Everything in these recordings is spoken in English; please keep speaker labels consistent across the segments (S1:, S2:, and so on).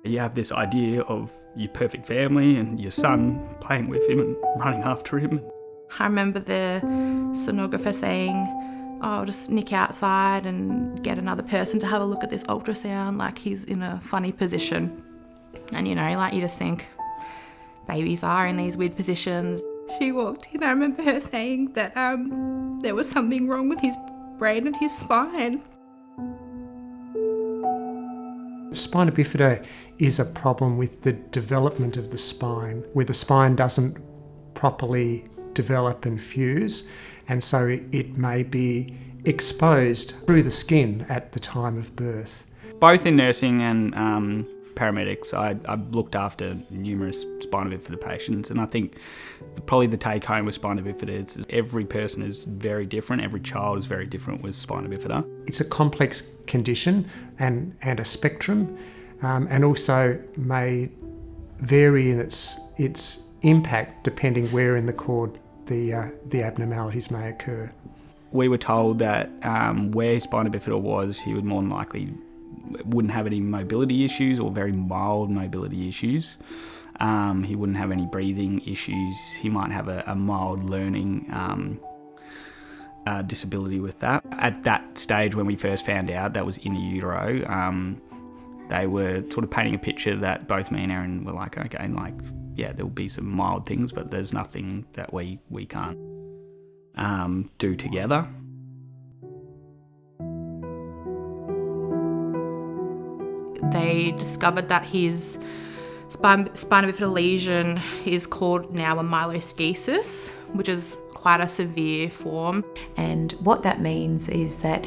S1: You have this idea of your perfect family and your son playing with him and running after him.
S2: I remember the sonographer saying, I'll just nick outside and get another person to have a look at this ultrasound, like he's in a funny position. And you just think babies are in these weird positions. She walked in, I remember her saying that there was something wrong with his brain and his spine.
S3: Spina bifida is a problem with the development of the spine, where the spine doesn't properly develop and fuse, and so it may be exposed through the skin at the time of birth.
S1: Both in nursing and paramedics, I've looked after numerous spina bifida patients, and I think probably the take home with spina bifida is every person is very different, every child is very different with spina bifida.
S3: It's a complex condition and a spectrum, and also may vary in its impact depending where in the cord the abnormalities may occur.
S1: We were told that where his spina bifida was, he would more than likely wouldn't have any mobility issues or very mild mobility issues. He wouldn't have any breathing issues. He might have a mild learning disability with that. At that stage when we first found out that was in utero, they were sort of painting a picture that both me and Erin were like, okay, there'll be some mild things, but there's nothing that we can't do together.
S2: They discovered that his spina bifida lesion is called now a myeloschisis, which is quite a severe form.
S4: And what that means is that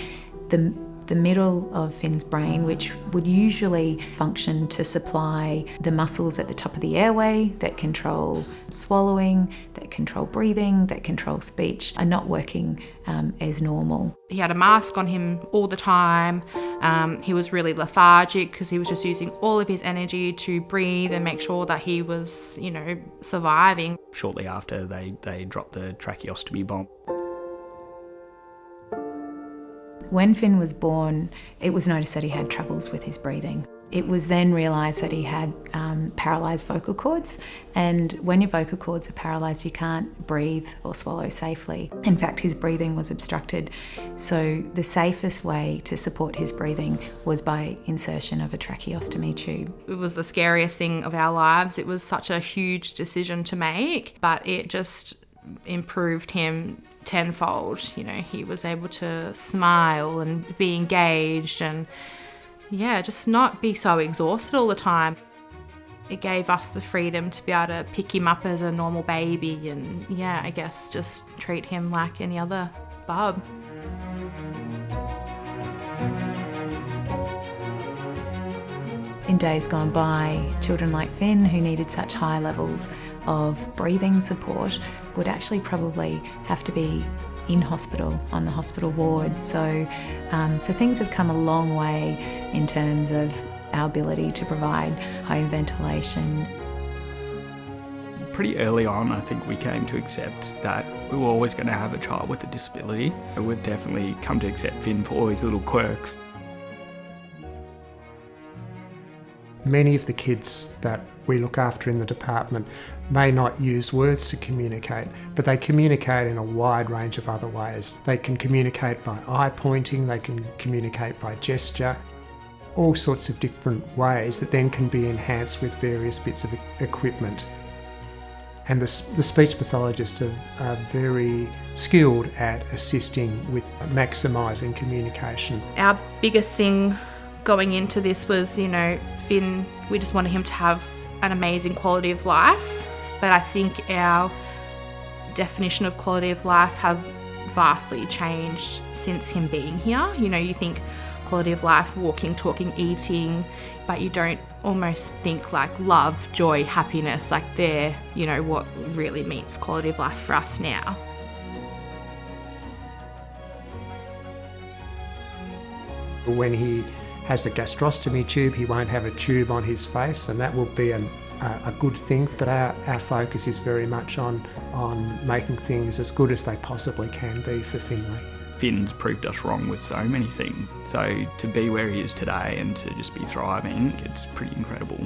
S4: the middle of Finn's brain, which would usually function to supply the muscles at the top of the airway that control swallowing, that control breathing, that control speech, are not working as normal.
S2: He had a mask on him all the time. He was really lethargic because he was just using all of his energy to breathe and make sure that he was, surviving.
S1: Shortly after, they dropped the tracheostomy bomb.
S4: When Finn was born, it was noticed that he had troubles with his breathing. It was then realised that he had paralysed vocal cords, and when your vocal cords are paralysed, you can't breathe or swallow safely. In fact, his breathing was obstructed, so the safest way to support his breathing was by insertion of a tracheostomy tube.
S2: It was the scariest thing of our lives. It was such a huge decision to make, but it just improved him tenfold. He was able to smile and be engaged and just not be so exhausted all the time. It gave us the freedom to be able to pick him up as a normal baby and I guess just treat him like any other bub.
S4: In days gone by, children like Finn, who needed such high levels of breathing support, would actually probably have to be in hospital, on the hospital ward. So things have come a long way in terms of our ability to provide home ventilation.
S1: Pretty early on, I think we came to accept that we were always going to have a child with a disability. We'd definitely come to accept Finn for all his little quirks.
S3: Many of the kids that we look after in the department may not use words to communicate, but they communicate in a wide range of other ways. They can communicate by eye pointing, they can communicate by gesture, all sorts of different ways that then can be enhanced with various bits of equipment. And the speech pathologists are very skilled at assisting with maximising communication.
S2: Our biggest thing going into this was, Finn, we just wanted him to have an amazing quality of life. But I think our definition of quality of life has vastly changed since him being here. You think quality of life, walking, talking, eating, but you don't almost think like love, joy, happiness, like they're, what really means quality of life for us now.
S3: When he has the gastrostomy tube, he won't have a tube on his face, and that will be a good thing. But our focus is very much on making things as good as they possibly can be for Finley.
S1: Finn's proved us wrong with so many things. So to be where he is today and to just be thriving, it's pretty incredible.